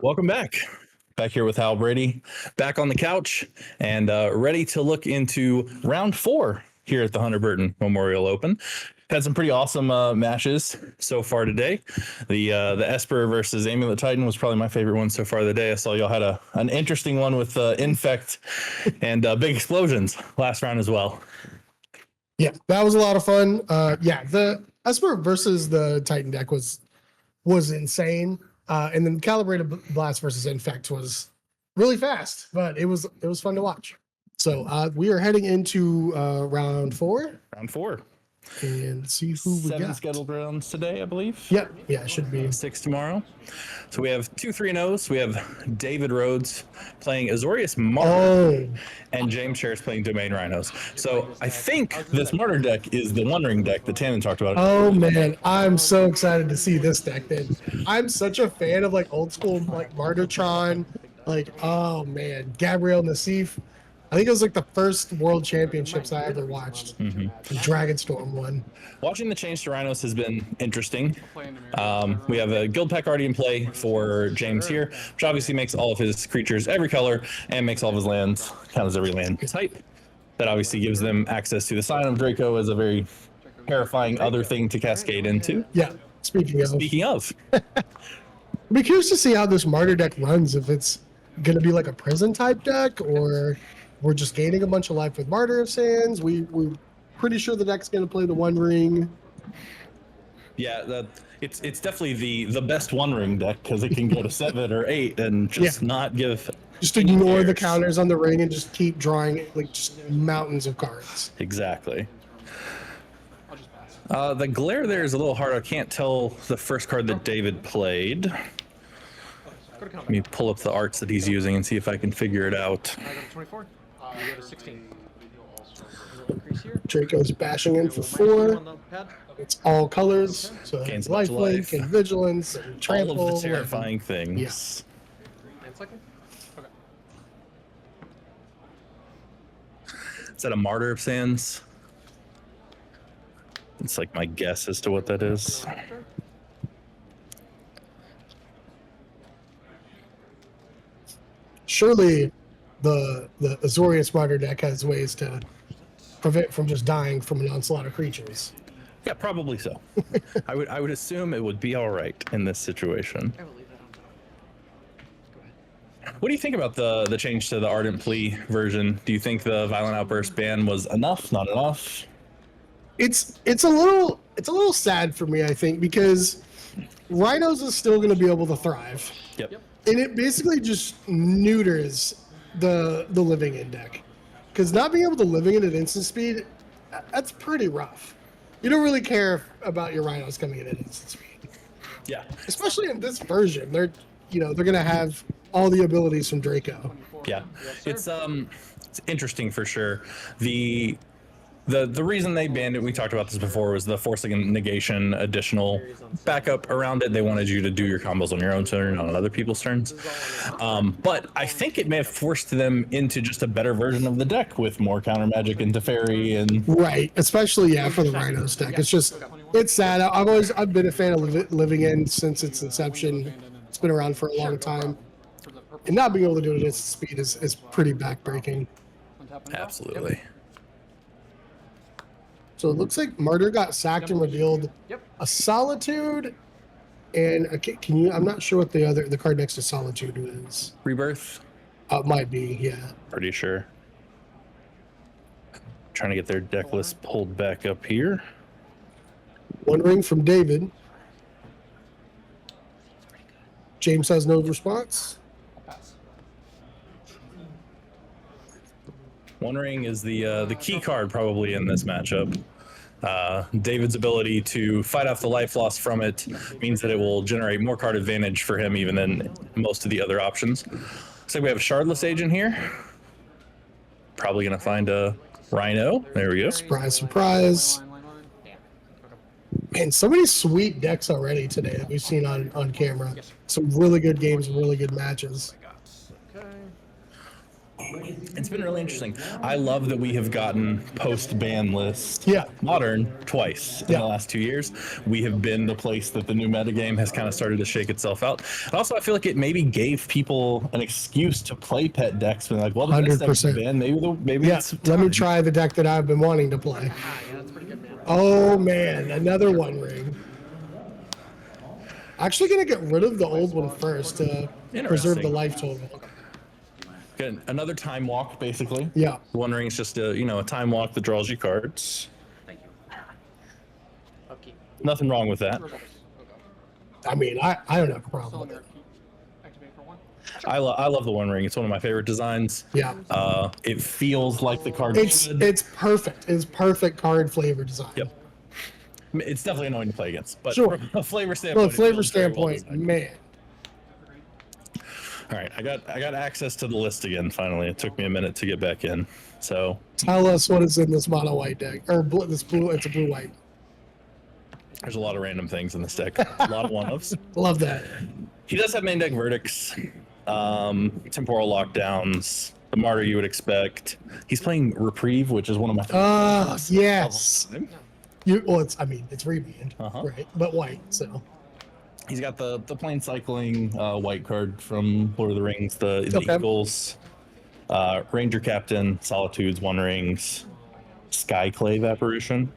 Welcome back. Back here with Hal Brady, back on the couch and ready to look into round 4 here at the Hunter Burton Memorial Open. Had some pretty awesome matches so far today. The Esper versus Amulet Titan was probably my favorite one so far of the day. I saw y'all had an interesting one with Infect and big explosions last round as well. Yeah, that was a lot of fun. Yeah, the Esper versus the Titan deck was insane. And then Calibrated Blast versus Infect was really fast, but it was fun to watch. So we are heading into round 4. Round 4. And see who we got. 7 scheduled rounds today, I believe. Yep. Yeah, it should be 6 tomorrow. So we have 2 3-0s. We have David Rhodes playing Azorius Martyr, and James Sherritt's playing Domain Rhinos. So I think this Martyr deck is the One Ring deck that Tannen talked about. Oh man, I'm so excited to see this deck. Then I'm such a fan of like old school like Martyrtron. Like, oh man, Gabriel Nassif. I think it was like the first World Championships I ever watched. The Dragonstorm one. Watching the change to Rhinos has been interesting. We have a Guild Pack already in play for James here, which obviously makes all of his creatures every color and makes all of his lands count as every land type. That obviously gives them access to the Sign of Draco as a very terrifying other thing to cascade into. Yeah, speaking of. I'd be curious to see how this Martyr deck runs, if it's going to be like a prison type deck or we're just gaining a bunch of life with Martyr of Sands. We're pretty sure the deck's going to play the One Ring. Yeah, it's definitely the best One Ring deck because it can go to 7 or 8 and just not give. Just ignore the counters on the ring and just keep drawing like just mountains of cards. Exactly. The glare there is a little hard. I can't tell the first card that David played. Let me pull up the arts that he's using and see if I can figure it out. 24. You go to 16. Draco's bashing in for 4. It's all colors, so gains lifelink and vigilance and trample. All of the terrifying things. Yes. Okay. Is that a Martyr of Sands? It's like my guess as to what that is. Surely the Azorius Martyr deck has ways to prevent from just dying from an onslaught of creatures. Yeah, probably so. I would assume it would be all right in this situation. What do you think about the change to the Ardent Plea version? Do you think the Violent Outburst ban was enough, not enough? It's a little sad for me, I think, because Rhinos is still going to be able to thrive. Yep. And it basically just neuters the living in deck. Because not being able to living in at instant speed, that's pretty rough. You don't really care about your Rhinos coming in at instant speed. Yeah. Especially in this version. They're gonna have all the abilities from Draco. Yeah. It's interesting for sure. The reason they banned it, we talked about this before, was the forcing and negation additional backup around it. They wanted you to do your combos on your own turn, not on other people's turns. But I think it may have forced them into just a better version of the deck with more counter magic and Teferi and right, especially for the Rhinos deck. It's sad. I've been a fan of living in since its inception. It's been around for a long time, and not being able to do it at speed is pretty backbreaking. Absolutely. So it looks like Martyr got sacked and revealed a Solitude, and I'm not sure what the card next to Solitude is. Rebirth? It might be, yeah. Pretty sure. Trying to get their deck list pulled back up here. One Ring from David. James has no response. One Ring is the key card probably in this matchup. David's ability to fight off the life loss from it means that it will generate more card advantage for him even than most of the other options. Looks like we have a Shardless Agent here. Probably going to find a Rhino. There we go. Surprise, surprise. Man, so many sweet decks already today that we've seen on camera. Some really good games and really good matches. It's been really interesting. I love that we have gotten post-ban list Yeah. Modern twice in Yeah. the last 2 years. We have been the place that the new metagame has kind of started to shake itself out. And also, I feel like it maybe gave people an excuse to play pet decks. Being like, well, the best deck's 100%. banned. Maybe Yeah, it's let me time. try the deck that I've been wanting to play. Ah, yeah, that's pretty good, man. Oh man, another one ring. Actually gonna get rid of the old one first to preserve the Interesting. life total. Good. Another time walk, basically. Yeah. One ring is just a time walk that draws you cards. Thank you. Upkeep. Nothing wrong with that. Reverse. Okay. I mean, I don't have a Still problem on with your it. upkeep. Activate for 1. I love the One Ring. It's one of my favorite designs. Yeah. It feels like the card. It's perfect. It's perfect card flavor design. Yep. It's definitely annoying to play against, but Sure. from a flavor From standpoint, a it flavor feels very well standpoint, designed. man. All right, I got access to the list again. Finally, it took me a minute to get back in. So Tell us what is in this mono white deck. Or this blue, it's a blue white. there's a lot of random things in this deck. A lot of one-ups. Love that. He does have main deck verdicts, temporal lockdowns, the martyr you would expect. He's playing Reprieve, which is one of my favorites. Yes. It's reband, Uh-huh. right? But white, so. He's got the plane cycling white card from Lord of the Rings, the Okay. Eagles, Ranger Captain, Solitudes, One Rings, Skyclave Apparition.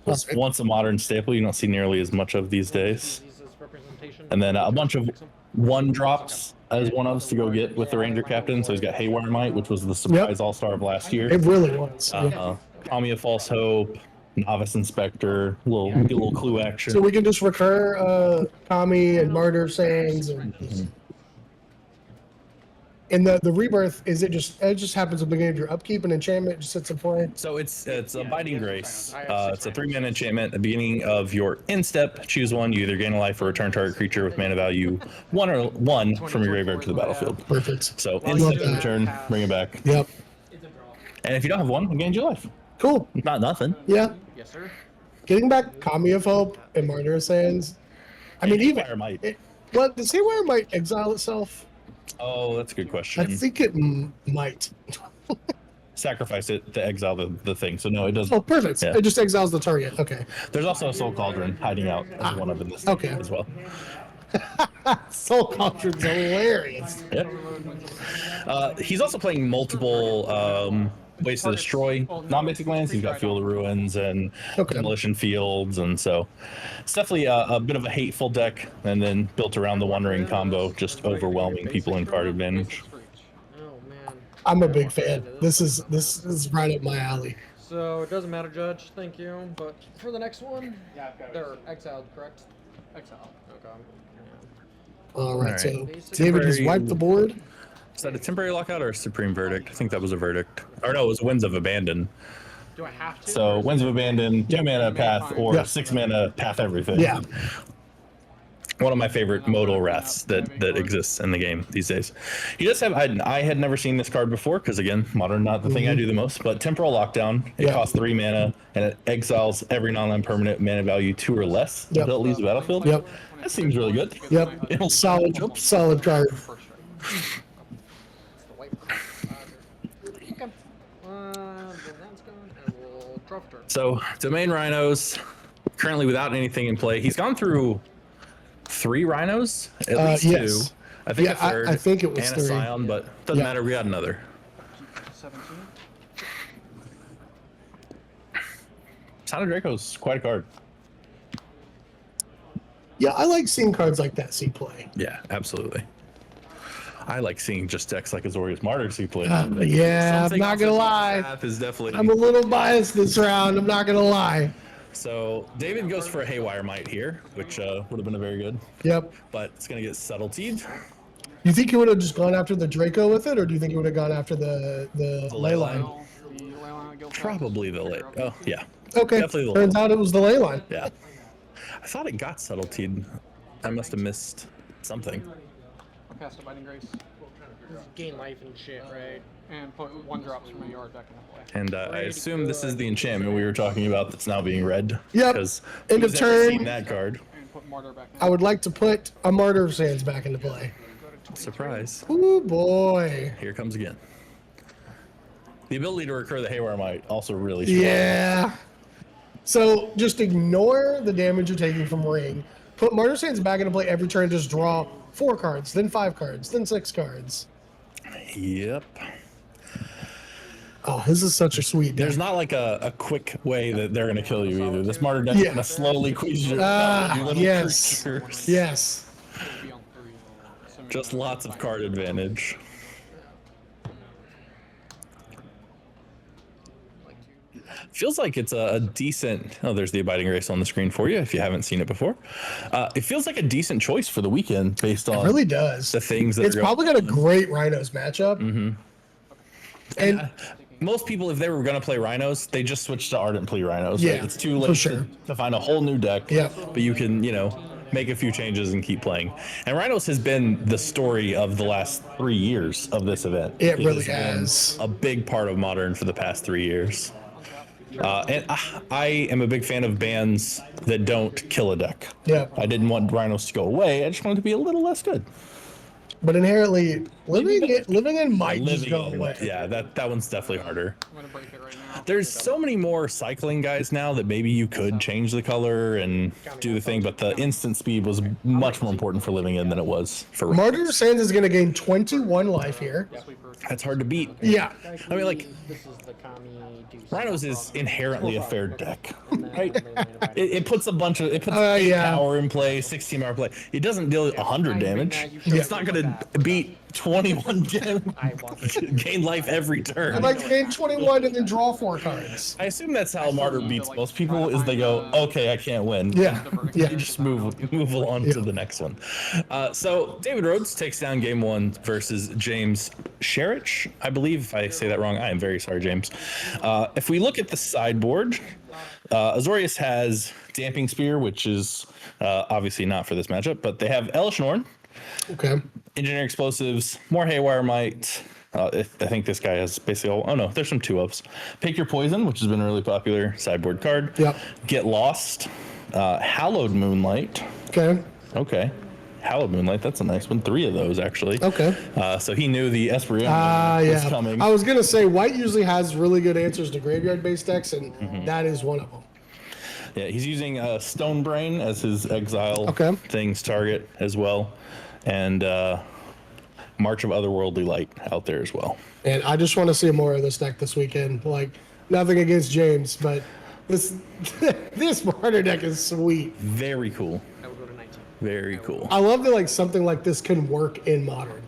Was Alright. once a modern staple you don't see nearly as much of these days. Use this representation. And then a bunch of one drops as one ofs to go get with the Ranger Captain. So he's got Haywire Might, which was the surprise all-star of last year. It really was. Yeah. Kami of False Hope, Novice Inspector, little clue action. So we can just recur Kami and Martyr Sands and the rebirth it just happens at the beginning of your upkeep and enchantment, it just sits in play. So it's a Biting Grace. It's a 3-mana enchantment. At the beginning of your instep, choose one. You either gain a life or return target creature with mana value 1 or 1 from your graveyard to the battlefield. Perfect. So Love instep that. and return, bring it back. Yep. And if you don't have one, it gains your life. Cool. Not nothing. Yeah. Yes, sir. Getting back Kami of Hope and Martyr Sands. I mean, even Haywire Might. does Haywire might exile itself? Oh, that's a good I question. think it might. Sacrifice it to exile the thing. So no, it doesn't. Oh, perfect. Yeah. It just exiles the target. Okay. There's also a Soul Cauldron hiding out as one of in this Okay. as well. Soul Cauldron's hilarious. Yeah. He's also playing multiple ways to destroy non-basic lands. He's got Field of Ruins and Okay. Demolition Fields, and so it's definitely a bit of a hateful deck. And then built around the One Ring combo, just overwhelming people in card advantage. Oh man. I'm a big fan. This is right up my alley. So it doesn't matter, Judge. Thank you. But for the next one, they're exiled, correct? Exile. Okay. All right, All so right. David has Temporary- wiped the board. Is that a temporary lockout or a supreme verdict? I think that was a verdict. Or no, it was Winds of Abandon. Do I have to? So Winds of Abandon, 2 mana path, or Yeah. 6 mana path everything. Yeah. One of my favorite modal wraths that exists in the game these days. He does have. I had never seen this card before because again, modern not the thing I do the most. But Temporal Lockdown. It Yeah. costs 3 mana and it exiles every non-land permanent mana value 2 or less Yep. until it leaves the battlefield. Yep. That seems really good. Yep. It'll Solid card. First strike. It's the white. Okay. Then that's gone, and we'll draw for turn. So Domain Rhinos, currently without anything in play. He's gone through 3 Rhinos, at least yes. 2. I think Yeah, a third. I think it was and a 3. Scion, but doesn't Yeah. matter. We got another. 17. Sound of Draco's quite a card. Yeah, I like seeing cards like that see play. Yeah, absolutely. I like seeing just decks like Azorius Martyr see play. Yeah, I'm Something not gonna off the lie. path is definitely. I'm a little biased this round. I'm not gonna lie. So David goes for a Haywire Might here, which would have been a very good, Yep. but it's gonna get subtletied. You think he would have just gone after the Draco with it, or do you think he would have gone after the ley line? Probably the late. Oh yeah, Okay. Definitely the Turns out it was the ley line. yeah. I thought it got subtletied. I must have missed something. Cast a Biting Grace. Gain life and shit, right? And put 1 drops from a yard back into play. And I assume this is the enchantment we were talking about that's now being read. Yep. Because End of who's ever turn. seen that card? And put Martyr back in. I would like to put a Martyr Sands back into play. Surprise. Ooh boy. Here comes again. The ability to recur the Haywire Might also really strong. Yeah. So just ignore the damage you're taking from Ring. Put Martyr's Hands back into play every turn. Just draw 4 cards, then 5 cards, then 6 cards. Yep. Oh, this is such a sweet deck. There's not like a quick way that they're going to kill you either. This Martyr deck is Yeah. going to slowly squeeze your little Yes. creatures. Yes. Just lots of card advantage. Feels like it's a decent. Oh, there's the Abiding Grace on the screen for you if you haven't seen it before. It feels like a decent choice for the weekend based on It really does. the things that It's are probably got a great Rhinos matchup. Mm-hmm. And most people, if they were going to play Rhinos, they just switch to Ardent Plea Rhinos. Yeah, Right? It's too for late sure. to find a whole new deck. Yeah. But you can, make a few changes and keep playing. And Rhinos has been the story of the last 3 years of this event. It really been has. a big part of Modern for the past 3 years. And I am a big fan of bans that don't kill a deck. Yeah. I didn't want Rhinos to go away. I just wanted to be a little less good. But inherently, living in might just go away. Yeah, that one's definitely harder. I'm gonna break it right now. There's so many more cycling guys now that maybe you could change the color and do the thing, but the instant speed was much more important for living in than it was for. Martyr Sands is going to gain 21 life here. That's hard to beat. Yeah. I mean, like, This is the Kami Deuce. Rhinos is inherently a fair deck, right? It puts a bunch of 8 yeah. power in play, 16 power play. It doesn't deal 100 damage. It's not going to beat 21 gain life every turn. I'd like to gain 21 and then draw 4 cards. I assume that's how Martyr beats most people. Is they go, okay, I can't win. Yeah. Yeah. You just move along to the next one. So David Rhodes takes down game 1 versus James Sherrich. I believe if I say that wrong, I am very sorry, James. If we look at the sideboard, Azorius has Damping Spear, which is obviously not for this matchup, but they have Elish Norn, Okay. Engineer Explosives, more Haywire Might. I think this guy has basically all. Oh no, there's some 2-ups. Pick Your Poison, which has been a really popular sideboard card. Yep. Get Lost, Hallowed Moonlight. Okay. Okay. Hallowed Moonlight, that's a nice one. 3 of those, actually. Okay. So he knew the Esprion was Yeah. coming. I was going to say, White usually has really good answers to graveyard-based decks, and that is one of them. Yeah, he's using Stone Brain as his exile things target as well. And March of Otherworldly Light out there as well. And I just want to see more of this deck this weekend. Like, nothing against James, but this this Martyr deck is sweet. Very cool. I will go to 19. Very cool. I love that like something like this can work in Modern.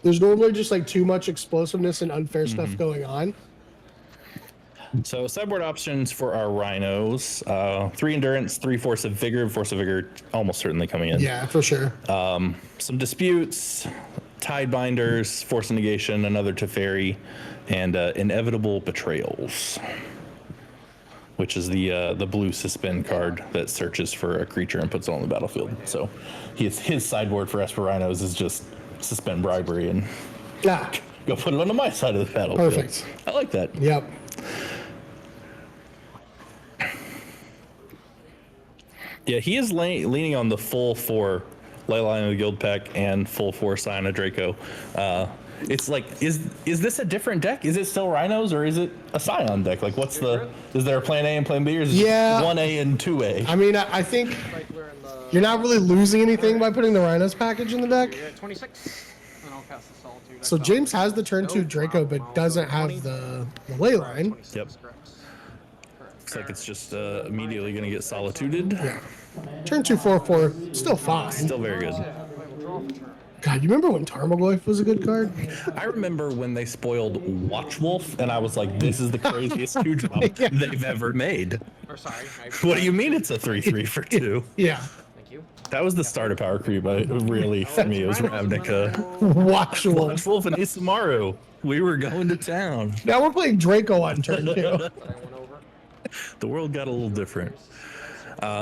There's normally just like too much explosiveness and unfair stuff going on. So sideboard options for our Rhinos: 3 Endurance, 3 Force of Vigor. Force of Vigor almost certainly coming in. Yeah, for sure. Some Disputes, Tide Binders, Force of Negation, another Teferi, and Inevitable Betrayals, which is the blue suspend card that searches for a creature and puts it on the battlefield. So his sideboard for Esper Rhinos is just suspend bribery and Yeah, go put it onto my side of the battlefield. perfect. I like that. Yep. Yeah, he is leaning on the full 4 Leyline of the Guild Pack and full 4 Scion of Draco. It's like, is this a different deck? Is it still Rhinos or is it a Scion deck? Like, is there a plan A and plan B, or is it 1A and 2A? I mean, I think Right, we're in the you're not really losing anything by putting the Rhinos package in the deck. You're at 26. And I'll cast the Solitude. So James has the turn 2 Draco, but doesn't have the ley line. Yep. Looks like it's just immediately going to get solituded. Yeah. Turn 2 4/4, still fine. Still very good. God, you remember when Tarmogoyf was a good card? I remember when they spoiled Watchwolf, and I was like, this is the craziest 2-drop they've ever made. Or sorry. What do you mean it's a 3/3 for 2? Yeah. Thank you. That was the start of Power Creep, but really, for me, it was Ravnica. Watchwolf. Watchwolf and Isamaru. We were going to town. Now we're playing Draco on turn 2. I went over. The world got a little different.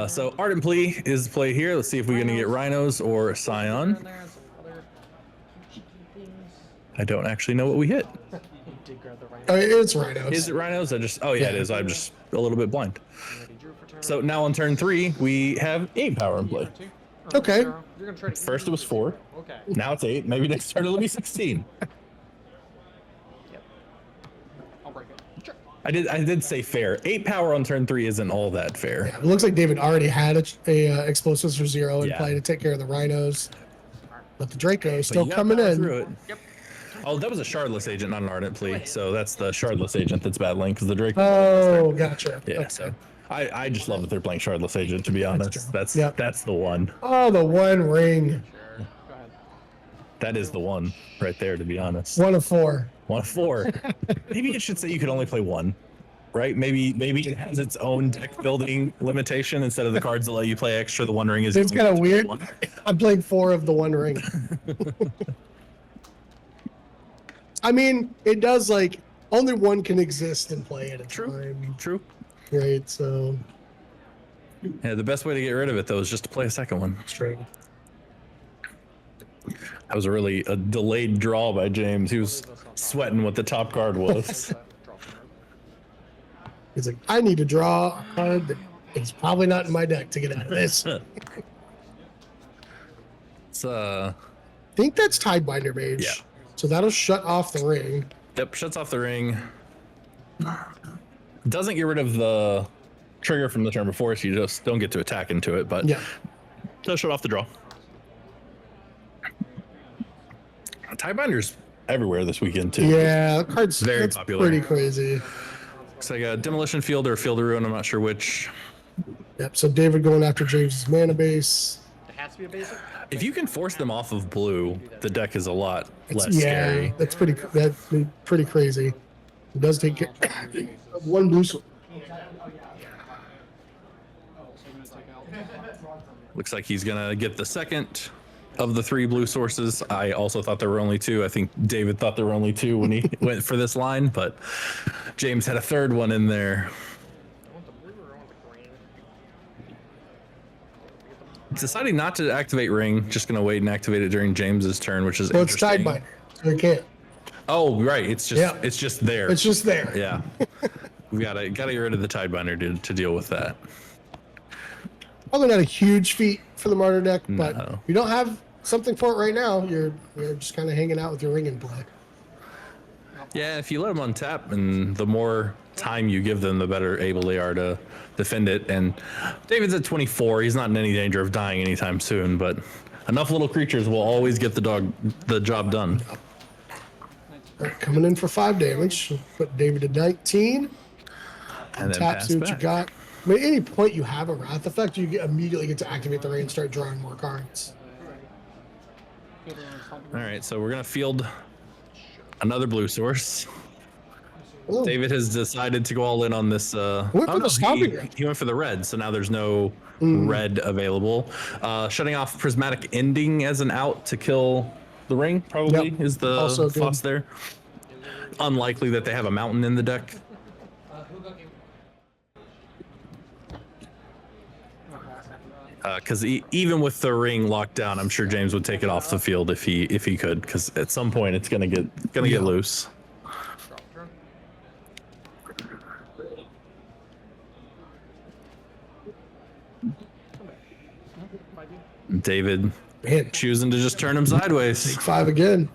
So Ardent Plea is the play here. Let's see if we're going to get Rhinos or Scion. And there's some other things. I don't actually know what we hit. You did grab the Rhino. Oh, it's Rhinos. Is it Rhinos? Oh yeah, it is. I'm just a little bit blind. Already drew for turn. So now on turn 3, we have 8 power in play. Two. Oh, Okay. You're gonna try to First it was 4. Okay. Now it's 8. Maybe next turn it'll be 16. I'll break it. Sure. I did say fair. 8 power on turn 3 isn't all that fair. Yeah, it looks like David already had a explosives for 0 in Yeah. play to take care of the Rhinos. But the Draco But still you gotta coming power in. through it. Yep. Oh, that was a Shardless agent, not an Ardent Plea. So that's the Shardless agent that's battling because the Drake. Oh, gotcha. Yeah. Okay. So I just love that they're playing Shardless agent. To be honest, true. that's Yep. that's the one. Oh, the one ring. Sure. Go ahead. That is the one right there. To be honest, 1 of 4. 1 of 4. Maybe it should say you could only play 1. Right? Maybe it has its own deck building limitation instead of the cards that let you play extra. The one ring is. It's kind of weird. I'm playing 4 of the one ring. I mean, it does like only one can exist and play at a time. True. Right, so Yeah, the best way to get rid of it though is just to play a second one. straight. That was really a delayed draw by James. He was sweating what the top card was. Draw from her. He's like, I need to draw a card that is probably not in my deck to get out of this. I It's think that's Tidebinder Mage. Yeah. So that'll shut off the ring. yep, shuts off the ring. Doesn't get rid of the trigger from the turn before, so you just don't get to attack into it, but Yeah. does shut off the draw. Tiebinder's everywhere this weekend too. Yeah, the card's Very that's popular. pretty crazy. Looks like a Demolition Field or Field of Ruin, I'm not sure which. Yep. So David going after James's mana base. It has to be a basic. If you can force them off of blue, the deck is a lot less Yeah, scary. that's pretty crazy. It does take care of one boost. Looks like he's gonna get the second of the 3 blue sources. I also thought there were only 2. I think David thought there were only 2 when he went for this line, but James had a third one in there. I want the blue or I want the green. Deciding not to activate ring, just gonna wait and activate it during James's turn, which is Well, it's interesting. Tidebinder, so it can't. Oh, right. It's just Yeah. it's just there. It's just there. Yeah. We gotta get rid of the Tidebinder to deal with that. Probably not a huge feat for the Martyr deck, but No. if you don't have something for it right now, you're just kind of hanging out with your ring in play. Yeah, if you let them untap, and the more time you give them, the better able they are to defend it. And David's at 24. He's not in any danger of dying anytime soon, but enough little creatures will always get the job done. All right, coming in for 5 damage. Put David to 19. And then Tap, pass see what you back. got. I mean, at any point you have a Wrath effect, you immediately get to activate the ring and start drawing more cards. All right, so we're gonna field another blue source. Oh, David has decided to go all in on this. Went for the stomping ground. he went for the red, so now there's no red available. Shutting off Prismatic Ending as an out to kill the ring probably Yep. is the Also good. thoughts there. Unlikely that they have a mountain in the deck. Because even with the ring locked down, I'm sure James would take it off the field if he could. Because at some point it's gonna get loose. Drop turn. David man, choosing to just turn him sideways. 5 again.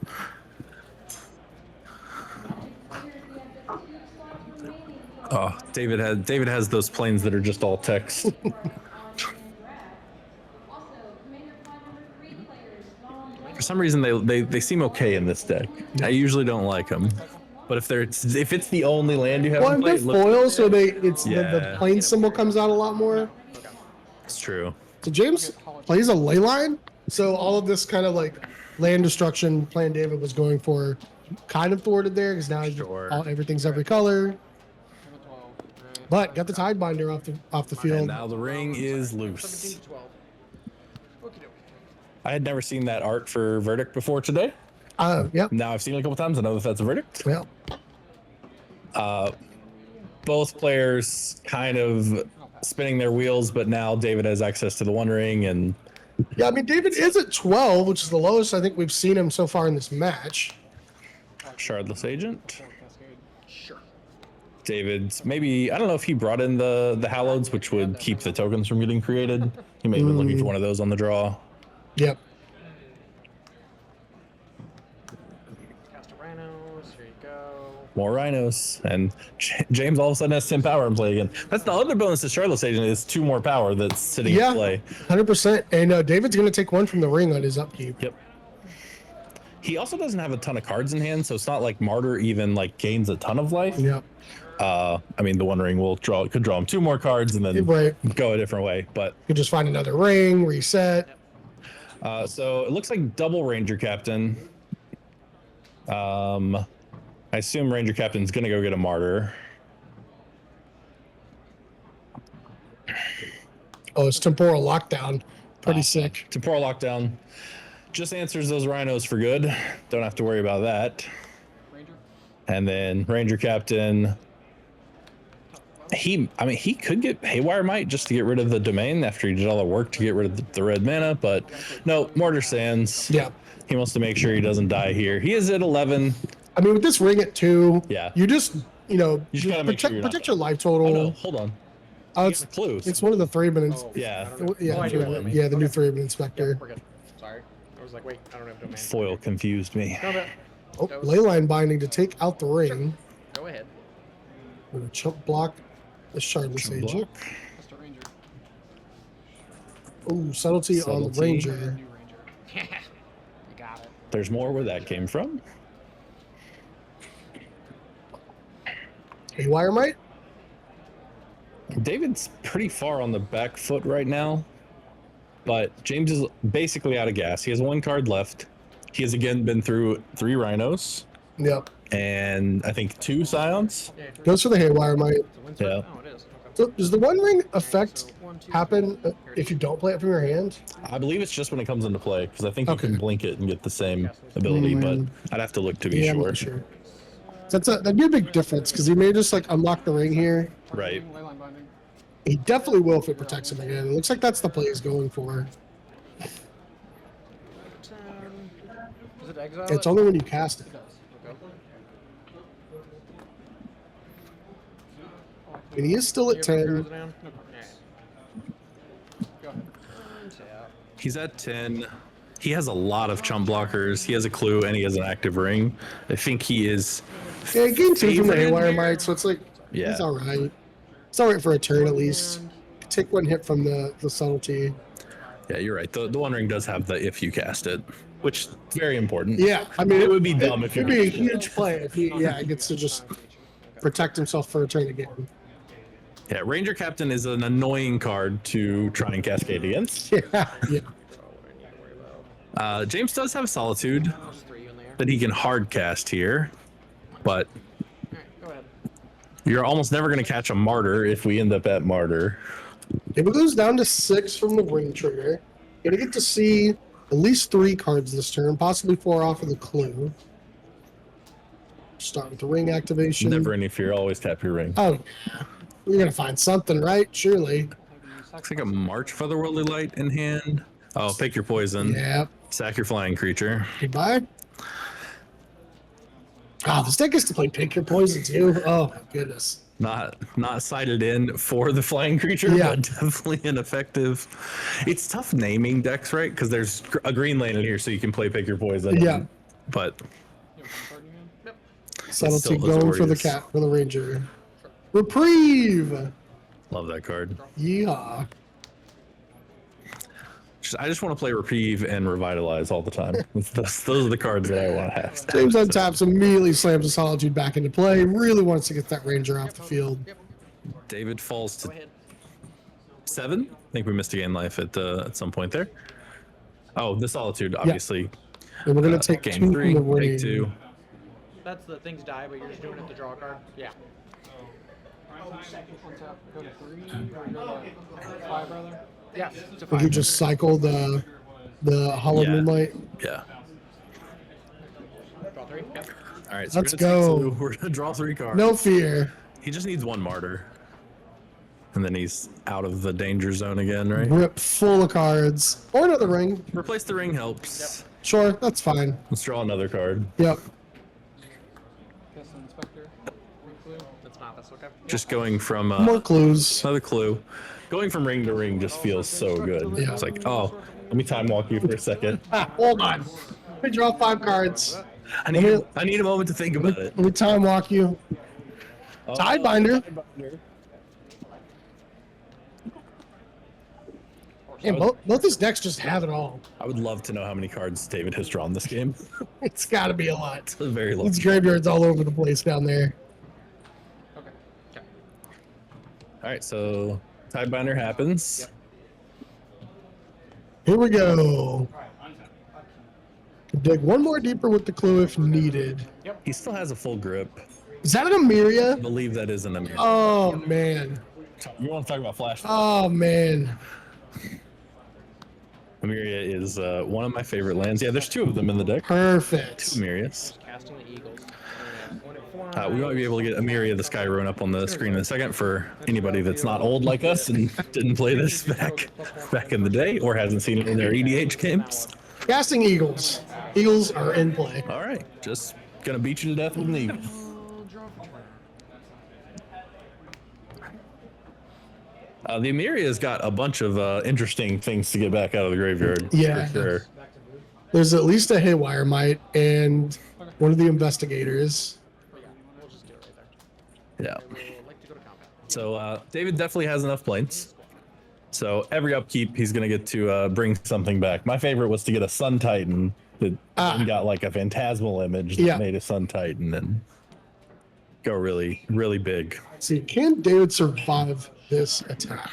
Oh, David has those planes that are just all text. For some reason, they seem okay in this deck. I usually don't like them, but if it's the only land you have Well, in they're play, look, foil, so the Yeah. plane symbol comes out a lot more. it's true. So James plays a ley line, so all of this kind of like land destruction plan David was going for kind of thwarted there because now Sure. everything's every color. But got the Tidebinder off the And field. now the ring is 17 loose. to 12. Okie dokie. I had never seen that art for Verdict before today. Yep. Now I've seen it a couple times. I know that that's a Verdict. Well, Both players kind of spinning their wheels, but now David has access to the One Ring, and yeah. I mean, David is at 12, which is the lowest I think we've seen him so far in this match. Shardless Agent. Sure. David's maybe, I don't know if he brought in the Halloweds, which would keep the tokens from getting created. He may have been looking for one of those on the draw. Yep. Cast a Rhinos. Here you go. More Rhinos, and James all of a sudden has 10 power in play again. That's the other bonus to Charlotte's Agent is 2 more power that's sitting in play. 100%. And David's going to take 1 from the ring on his upkeep. Yep. He also doesn't have a ton of cards in hand, so it's not like Martyr even like gains a ton of life. Yep. I mean, the One Ring could draw him 2 more cards and then go a different way, but you could just find another ring, reset. So it looks like double Ranger Captain. I assume Ranger Captain's gonna go get a Martyr. Oh, it's temporal lockdown. Pretty sick. Temporal Lockdown just answers those Rhinos for good. Don't have to worry about that. Ranger. And then Ranger Captain. He could get Haywire Might just to get rid of the domain after he did all the work to get rid of the red mana, but no, Mortar Sands. Yeah. He wants to make sure he doesn't die here. He is at 11. I mean, with this ring at 2, Yeah. you just, You just gotta make sure you're protect not your life total. Oh, no, hold on. Oh, It's clues. it's one of the 3-minutes. Yeah. Yeah, Foil. yeah, the new 3-minute inspector. We're good. Sorry. I was like, wait, I don't have domain. Foil confused me. No, no. Oh, leyline binding to take out the ring. Go ahead. We're gonna chump block the Shardless Chump Agent. block. Mr. Ranger. Oh, subtlety on the Subtlety. Ranger. New Ranger. You got it. There's more where that came from. Haywire Might? David's pretty far on the back foot right now, but James is basically out of gas. He has 1 card left. He has again been through 3 Rhinos Yep. and I think 2 Scions. Yeah, Goes for the Haywire Might. it's a win Yeah. Oh, it is. Okay. So does the One Ring effect So, 1, 2, happen here it if you is. don't play it from your hand? I believe it's just when it comes into play because I think you Okay. can blink it and get the same ability, but I'd have to look to be I'm sure. not sure. That'd be a big difference because he may just like unlock the ring here. Right. Leyline binding. He definitely will if it protects him again. It looks like that's the play he's going for. 10. Does it exile? It's it? only when you cast it. It does. Okay. And he is still You at have 10. cards down? No problem. Yeah. Go ahead. Untap. He's at 10. He has a lot of chump blockers. He has a clue and he has an active ring. I think he is. Yeah, he gained 2 from the favored Haywire here. Might, so it's like, Yeah. he's all right. It's all right for a turn at least. Take 1 hit from the subtlety. Yeah, you're right. The One Ring does have the if you cast it, which is very important. Yeah, I mean, It would be dumb if it'd you be a huge play if he, gets to just protect himself for a turn again. Yeah, Ranger Captain is an annoying card to try and cascade against. Yeah, yeah. Oh, what I need to worry about. James does have Solitude There's 3 in there. that he can hard cast here, but Alright, go ahead. you're almost never going to catch a Martyr if we end up at Martyr. If it goes down to 6 from the ring trigger, you're gonna get to see at least 3 cards this turn, possibly 4 off of the clue. Start with the ring activation. Never any fear, always tap your ring. Oh, you're gonna find something, right? Surely. Looks like a March Featherworldly Light in hand. Oh, pick your poison. Yeah. Sack your flying creature. Goodbye. Oh, this deck gets to play Pick Your Poison too. Oh my goodness. Not sighted in for the flying creature, Yeah. but definitely ineffective. It's tough naming decks, right? Because there's a green lane in here, so you can play pick your poison. Yeah. But You have one card again? Yep. Subtlety still going for the Azorius. cat for the ranger. Reprieve. love that card. Yeah. I just want to play Reprieve and Revitalize all the time. Those are the cards that I want to have. James untaps, immediately slams the Solitude back into play. Really wants to get that ranger off the field. Yep. David falls Go to ahead. 7. I think we missed a game life at some point there. Oh, the Solitude, obviously. And we're gonna take Game 2 3, from the ring. take 2. That's the things die, but you're just doing it to draw a card. Yeah. Untap. Go to 3 or go to 5 rather. Yeah. To We 5. could just cycle the Hollow Yeah. Moonlight. Yeah. Draw 3. Yep. All right, so Let's we're gonna go. take 2. We're gonna draw 3 cards. No fear. He just needs 1 Martyr, and then he's out of the danger zone again, right? Grip full of cards. Or another ring. Replace the ring helps. Sure, that's fine. Let's draw another card. Yep. Guess Inspector. Ring clue. That's not. That's okay. Just going from More clues. another clue. Going from ring to ring just feels so good. Yeah. It's like, oh, let me time walk you for a second. Ah, hold on. We draw 5 cards. I need a moment to think about it. Let me time walk you. Oh, Tidebinder. Tidebinder. And both his decks just have it all. I would love to know how many cards David has drawn this game. It's got to be a lot. It's a very low. It's graveyards all over the place down there. Okay. Okay. All right, so Tidebinder happens. Here we go. Dig one more deeper with the clue if needed. He still has a full grip. Is that an Emiria? I believe that is an Amir. Oh, man. You want to talk about Flash? Oh, man. Emiria is one of my favorite lands. Yeah, there's 2 of them in the deck. Perfect. 2 Emirias. Casting the Eagles. We might be able to get Emiria the Sky Ruin up on the screen in a second for anybody that's not old like us and didn't play this back in the day or hasn't seen it in their EDH games. Casting Eagles. Eagles are in play. All right, just gonna beat you to death with an eagle. The Emiria's got a bunch of interesting things to get back out of the graveyard. Yeah. For sure. There's at least a Haywire Might and one of the Investigators. We'll just do it right there. Yeah. We'll like to go to combat. So David definitely has enough planes. So every upkeep, he's gonna get to bring something back. My favorite was to get a Sun Titan that got like a phantasmal image that made a Sun Titan and go really, really big. See, can David survive this attack?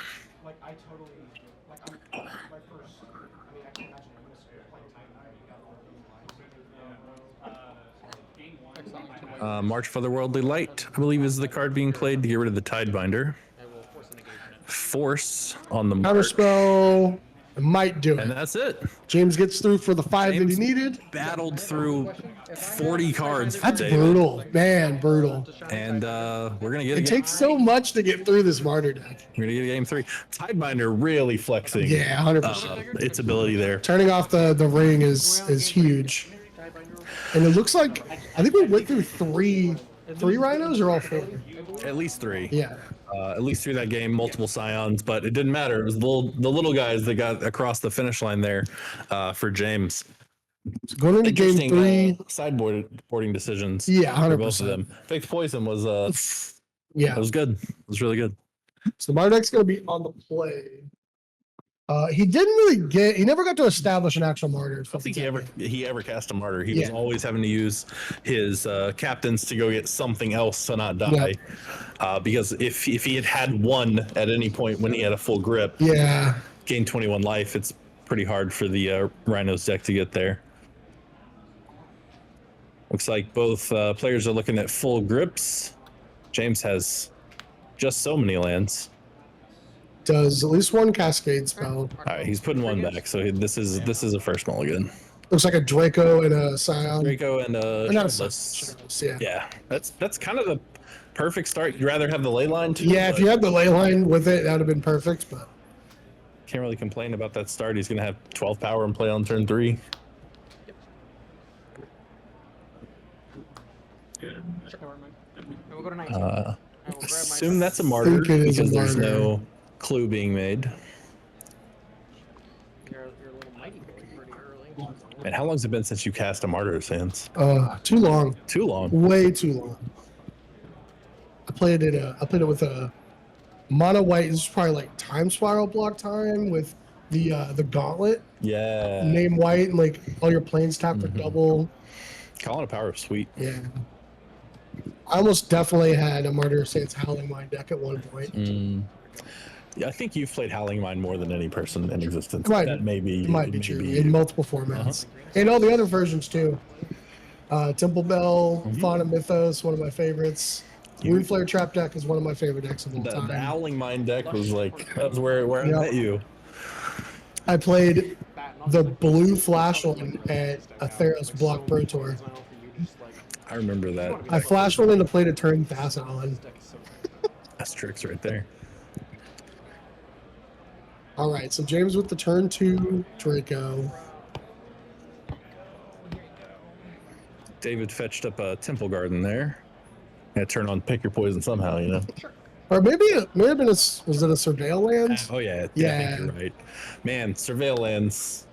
March for the Worldly Light, I believe, is the card being played to get rid of the Tidebinder. I will force an engagement. Force on the Counter mark, spell might do and it. that's it. James gets through for the 5 that James he needed. battled through 40 cards. for That's David. brutal. Man, brutal. And we're gonna get a It game. takes so much to get through this Martyr deck. We're gonna get a game 3. Tidebinder really flexing. Yeah, 100%. Its ability there. Turning off the ring is huge. And it looks like, I think we went through three Rhinos or all 4? At least 3. Yeah. At least through that game, multiple Scions, but it didn't matter. It was the little guys that got across the finish line there for James. So going into game Interesting, 3. sideboarding decisions. Yeah, for both of 100%. them. Faked Poison was Yeah. it was good. It was really good. So the Martyr deck's going to be on the play. He never got to establish an actual Martyr. I don't think he ever cast a Martyr. He was Yeah. always having to use his captains to go get something else to not die. Because if he had one at any point when he had a full grip, Yeah. gain 21 life, it's pretty hard for the Rhinos deck to get there. Looks like both players are looking at full grips. James has just so many lands. Does at least one Cascade spell. All right, he's putting one back, so this is a first mulligan. Looks like a Draco and a Scion. Draco and Or not a Shardless. Scion. Yeah. Yeah, that's kind of the perfect start. You'd rather have the ley line too. Yeah, if but you had the ley line with it, that would have been perfect. But can't really complain about that start. He's gonna have 12 power and play on turn 3. Sure. And we'll go to 19. Uh, I will grab my assume that's a martyr think it is a because there's martyr. no clue being made. You're a little mighty boy pretty early. And how long's it been since you cast a martyr, Sans? too long. Too long. Way too long. I played it with a mono white. This is probably like time spiral block time with the gauntlet. Yeah. Name white and like all your planes tap for double. Calling a power of sweet. Yeah. I almost definitely had a Martyr Saints Howling Mine deck at one point. Yeah, I think you've played Howling Mine more than any person in existence. Might- that may be. It might be true in multiple formats. And all the other versions too. Temple Bell, Fauna Mythos, one of my favorites. Moonflare Trap deck is one of my favorite decks of all The time. Howling Mine deck was like that was where I Yep. met you. I played the blue flash one at a Theros Block Pro Tour. I remember that. I flashed one into play to turn Facet on. That's tricks right there. All right, so James with the turn 2 Draco. David fetched up a Temple Garden there. Had to turn on Pick Your Poison somehow, you know. Or maybe it may have been was it a Surveil Lands? Oh yeah, I Yeah. think you're right. Man, Surveil lands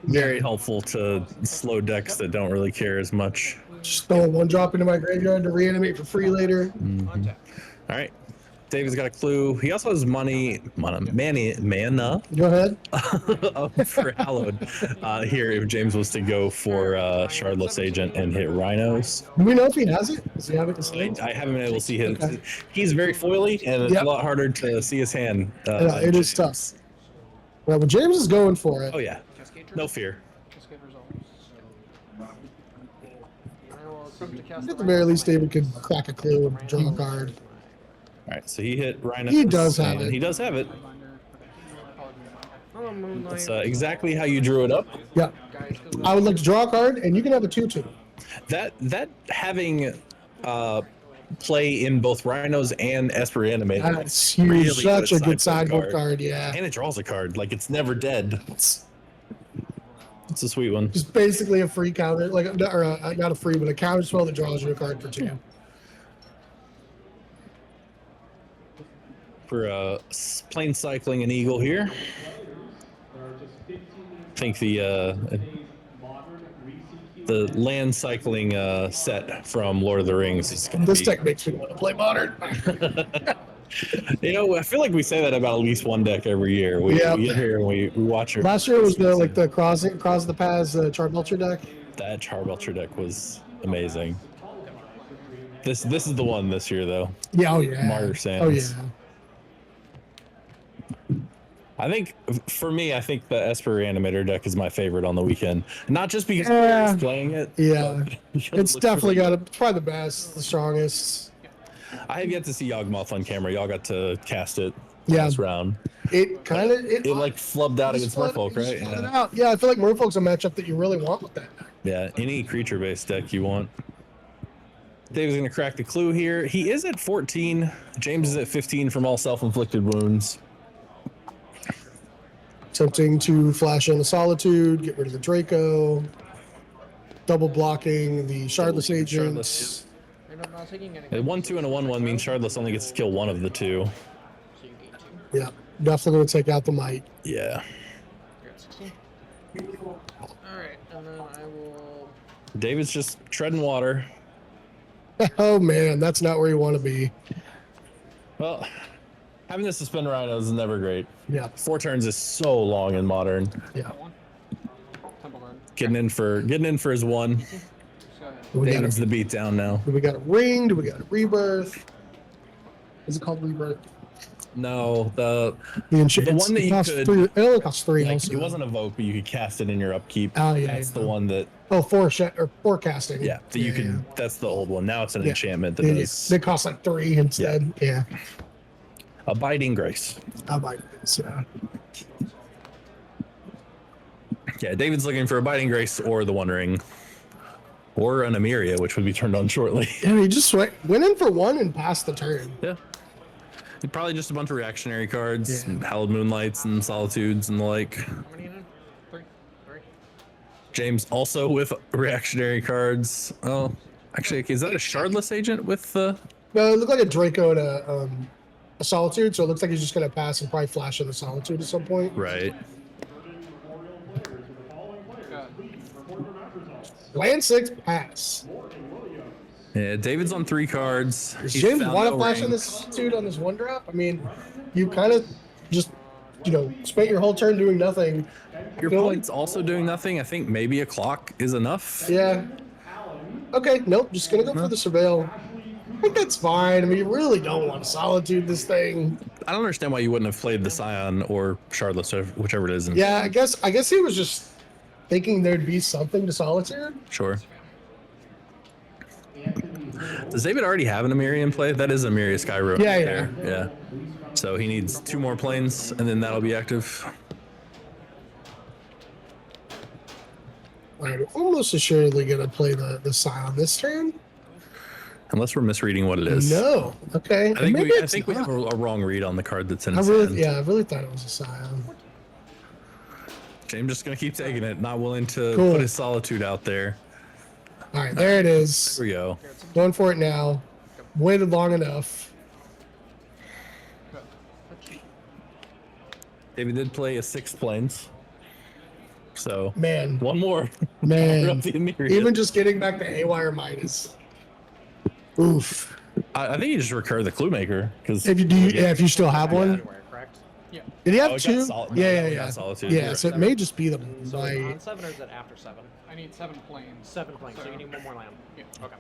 Very helpful to slow decks that don't really care as much. Just throw one drop into my graveyard to reanimate for free later. Mhm. All right. David's got a clue. He also has mana Go ahead. for Hallowed here if James was to go for Shardless Agent and hit Rhinos. Do we know if he has it? Does he have it in his hands? I haven't been able to see his. Okay. He's very foily, and it's Yep. a lot harder to see his hand. Yeah, it is tough. Well, but James is going for it. Oh yeah, Cascade no Tree. fear. Cascade results. I will attempt to cast At the very least, David could crack a clue and draw a card. All right, so he hit Rhinos. He does have and it. He does have it. Oh, Moonlight. That's exactly how you drew it up. Yeah. Guys, I would like to draw a card, and you can have a 2/2. That having play in both Rhinos and Esper Animated. That's huge. really Such a good sideboard sideboard card. Yeah. And it draws a card. Like it's never dead. It's a sweet one. Just basically a free counter, like or not a free, but a counter spell that draws you a card for 2. For plane cycling an eagle here. I think the land cycling set from Lord of the Rings is going to This be. deck makes me want to play modern. You know, I feel like we say that about at least one deck every year. We Yep. get here and we watch it. Last year was the cross the paths Charbelcher deck. That Charbelcher deck was amazing. This is the one this year though. Yeah. Oh yeah. Martyr Oh Sands. yeah. I think for me, I think the Esper Animator deck is my favorite on the weekend. Not just because Yeah. he's playing it. Yeah. but because it It's looks definitely really- got it's probably the best, the strongest. I have yet to see Yawgmoth on camera. Y'all got to cast it Yeah. last round. It kind of It like flubbed out against Merfolk, just right? flooded Yeah. out. Yeah, I feel like Merfolk's a matchup that you really want with that. Yeah. Any creature-based deck you want. Dave's gonna crack the clue here. He is at 14. James is at 15 from all self-inflicted wounds. Attempting to flash in the Solitude, get rid of the Draco, double blocking the Shardless Agent. Shardless. And I'm not taking any. A 1/2 and a 1/1 means Shardless only gets to kill one of the two. So you gain 2. Yeah, definitely going to take out the Might. Yeah. You're at 16. Alright, and then I will. David's just treading water. Oh man, that's not where you want to be. Well, having to suspend Rhinos is never great. Yeah, 4 turns is so long in Modern. yeah. One. Temple Guard. Getting in for his one. Just go ahead. Do we got David's a, the beatdown now. do we got a ring? Do we got a rebirth? Is it called rebirth? No, the The one that you costs could- 3. It only costs 3. like, also. it wasn't a vote, but you could cast it in your upkeep. Oh, yeah, That's yeah. the one that Oh, forecasting. yeah, that you can. That's the old one. Now it's an Yeah. enchantment that It, does they cost like 3 instead. Yeah. Abiding Grace. I might. Yeah. Yeah, David's looking for Abiding Grace or the One Ring. Or an Emiria, which would be turned on shortly. Yeah, he just went in for 1 and passed the turn. Yeah. Probably just a bunch of reactionary cards, Yeah. Hallowed Moonlights and Solitudes and the like. How many in it? 3. 3. James also with reactionary cards. Oh, actually, is that a Shardless Agent with the? No, it looked like a Draco and a Solitude, so it looks like he's just going to pass and probably flash in the Solitude at some point. Right. Land 6, pass. Yeah, David's on 3 cards. Does He's James found want to no flash in ring. the Solitude on this 1 drop? I mean, you kind of just, spent your whole turn doing nothing. Your Go- point's also doing nothing. I think maybe a clock is enough. Yeah. Okay, nope, just going to go for the Surveil. I think that's fine. I mean, you really don't want to Solitude this thing. I don't understand why you wouldn't have played the Scion or Shardless, whichever it is. Yeah, I guess he was just thinking there'd be something to Solitude. Sure. Does David already have an Emiria in play? That is Emiria Skyro. Yeah, right yeah. there. Yeah. So he needs 2 more planes, and then that'll be active. I'm almost assuredly going to play the Scion this turn. Unless we're misreading what it is. No. Okay. I think Maybe we it's have not. a wrong read on the card that's in I his really, hand. I really thought it was a Scion. James just gonna keep taking it, not willing to Cool. put his Solitude out there. All right, there it is. Here we go. Going for it now. Waited long enough. David did play a 6 planes. So Man, one more. man. The Myriad. Even just getting back to Haywire Might is oof. I think you just recur the Clue Maker because If you do, yeah, if you still have one. Anywhere, correct? Yeah. Did he have Oh, it got two? sol- no, yeah, no, yeah, it yeah. got Solitude. Yeah, You're so right. it may just be the So is it might. on 7 or is it after 7? I need 7 planes. 7 planes, so you need one more land. Yeah. Okay.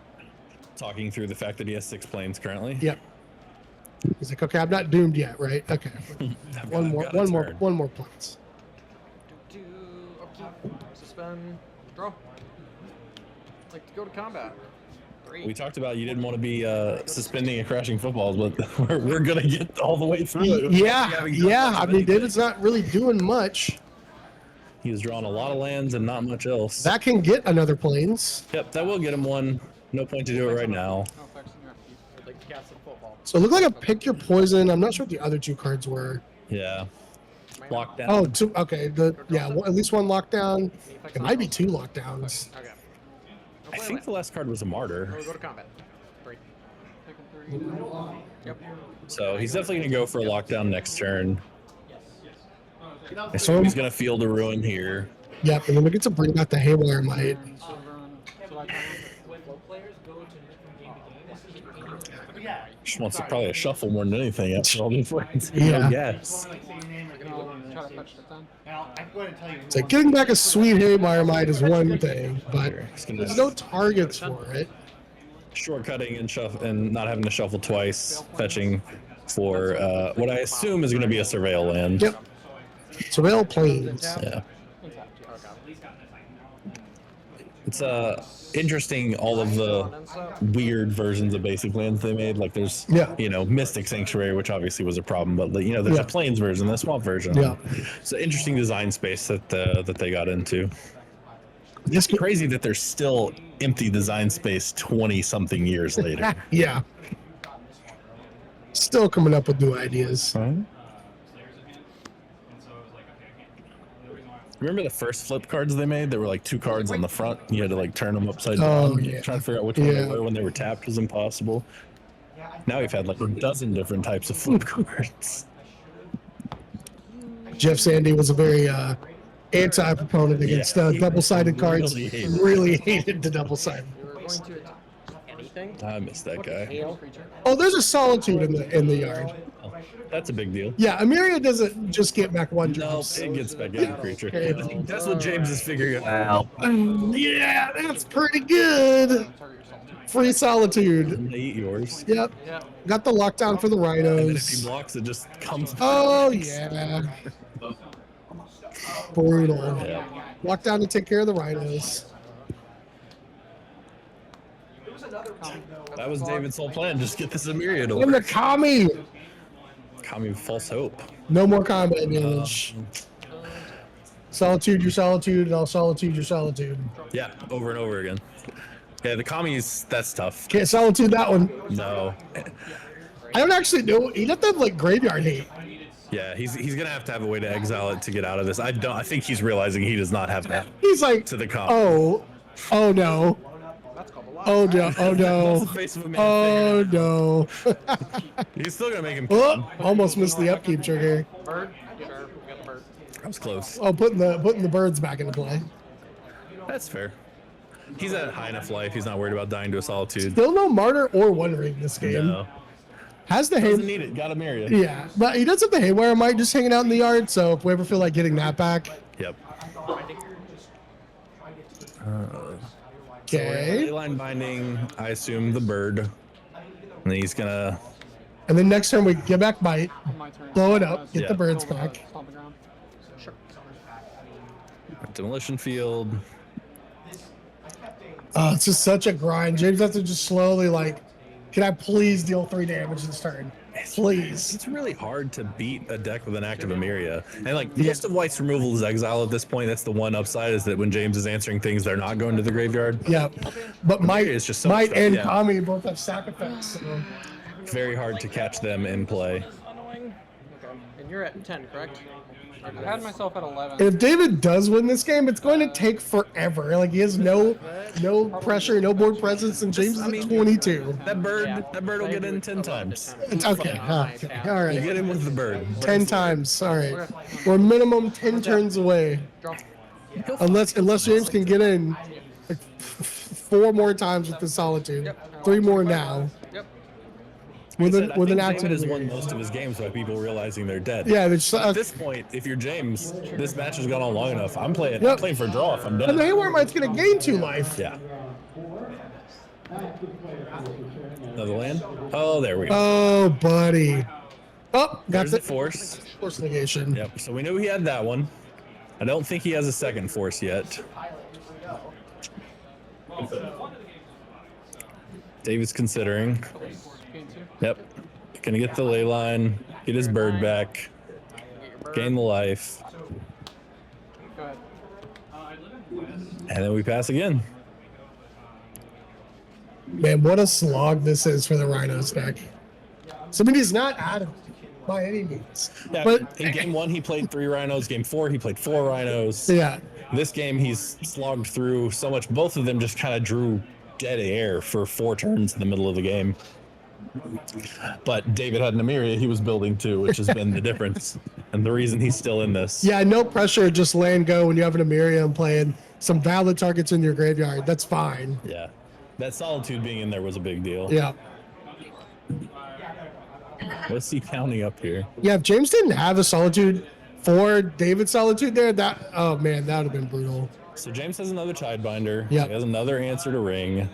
Talking through the fact that he has 6 planes currently. Yep. He's like, okay, I'm not doomed yet, right? Okay. I've One more, got a one more, turn. one more points. Upkeep, suspend, draw. Like to go to combat. 3. We talked about you didn't want to be suspending and crashing footballs, but we're gonna get all the way through it. Yeah, Having done yeah. much I of mean, anything. David's not really doing much. He was drawing a lot of lands and not much else. That can get another planes. Yep, that will get him one. No point to do it right now. No effects on your upkeep. I'd like to cast some football. So it looked like a pick your poison. I'm not sure what the other 2 cards were. Yeah. Lockdown. Oh, two. Okay, at least one lockdown. It might be 2 lockdowns. Okay. I think the last card was a martyr. We'll go to combat. 3. Taking 3. Yep. So he's definitely gonna go for a lockdown next turn. I So assume he's gonna field a ruin here. Yep, and then we get to bring back the Haywire Might. So I can Just wants to probably a shuffle more than anything after all these lands. Yeah. Yes. try to fetch the 10. It's like getting back a sweet Haywire Might is one thing, but He's gonna there's no targets for it. shortcutting and shuffle and not having to shuffle twice, fetching for what I assume is gonna be a surveil land. Yep. Surveil Plains. Yeah. Okay. It's interesting all of the weird versions of basic lands they made. Like there's Yeah. Mystic Sanctuary, which obviously was a problem, but there's Yeah. a plains version, the swamp version. Yeah. It's an interesting design space that they got into. This It's crazy that there's still empty design space 20 something years later. yeah. Still coming up with new ideas. Remember the first flip cards they made? There were like 2 cards on the front. You had to like turn them upside Oh, down. yeah. Trying to figure out which one they Yeah. were when they were tapped was impossible. Now we've had like a dozen different types of flip cards. Jeff Sandy was a very anti-proponent against he double-sided cards. really hated it. Really hated the double-sided. We were going to attack anything. I missed that guy. Hail. Oh, there's a Solitude in the yard. That's a big deal. Yeah, Amelia doesn't just get back one No, drops. it gets back in the creature. Okay. That's what James is figuring out. Yeah, that's pretty good. Target yourself. Free Solitude. I'm gonna eat yours. Yep. Got the lockdown for the And then if he Rhinos. blocks, it just comes. Oh, yeah. Brutal. Yeah. Lockdown to take care of the Rhinos. That was David's whole plan. Just get this Myriad And the over. Kami. Kami false hope. No more combat damage. Solitude, your Solitude, and I'll Solitude, your Solitude. Yeah, over and over again. Yeah, the Kami's, that's tough. Can't Solitude that one. No. I don't actually know. He'd have to have like graveyard hate. Yeah, he's gonna have a way to exile it to get out of this. I think he's realizing he does not have that He's like, to the comp. oh no, That's called a lot. oh no, oh That's the no, face of a man. oh no. He's still gonna make him. Oh, almost missed the upkeep trigger. Bird. Sure. We got the bird. That was close. Oh, putting the birds back into play. That's fair. He's at high enough life. He's not worried about dying to a solitude. Still no Martyr or One Ring this game. No. Has the Doesn't hay. need it. Got a Myriad. Yeah, but he does have the Haywire Might just hanging out in the yard. So if we ever feel like getting that back, Yep. okay. Line binding. I assume the bird. And he's gonna. And then next turn we get back Might, On my turn. blow it up, get Yeah. the birds Go over back. the- stomp the ground. Sure. Demolition field. Oh, it's just such a grind. James has to just slowly like, can I please deal 3 damage this turn? Please. It's really hard to beat a deck with an active Emiria. And like most of White's removal is exile at this point. That's the one upside, is that when James is answering things, they're not going to the graveyard. Yeah. But Might, is just so Might much and fun, yeah. Kami both have sack effects. So. Very hard to catch them in play. Annoying. Okay. And you're at 10, correct? I had myself at 11. If David does win this game, it's going to take forever. Like he has no pressure, no board presence, and James is at 22. That bird, Yeah. that bird will get in 10 times. It's okay. Okay. All You right. get in with the bird. 10 times. All right. We're minimum 10 turns away. Draw. Unless James can get in like 4 more times with the solitude. Yep. 3 more now. Yep. With I an think active David has won Amiri. most of his games by people realizing they're dead. Yeah, there's At this point, if you're James, this match has gone on long enough. I'm playing for a draw if I'm and the done. Haywire Might's gonna gain 2 life. Yeah. Another land? Oh, there we go. Oh, buddy. Oh, got There's the the force. force negation. Yep. So we knew he had that one. I don't think he has a second force yet. David's considering. Yep. Gonna get the ley line, get his bird back, gain the life, Go ahead. and then we pass again. Man, what a slog this is for the Rhinos deck. So, I mean, he's not out of it by any means. Yeah, But in game 1 he played 3 rhinos. Game 4 he played 4 rhinos. yeah, This game he's slogged through so much. Both of them just kind of drew dead air for 4 turns in the middle of the game. But David had an Emiria he was building too, which has been the difference and the reason he's still in this. yeah, no pressure. Just land go when you have an Emiria and playing some valid targets in your graveyard. That's fine. Yeah. That solitude being in there was a big deal. Yeah. What's he counting up here? Yeah, if James didn't have a solitude for David's solitude there, oh man, that would have been brutal. So James has another Tidebinder. Yep. He has another answer to ring.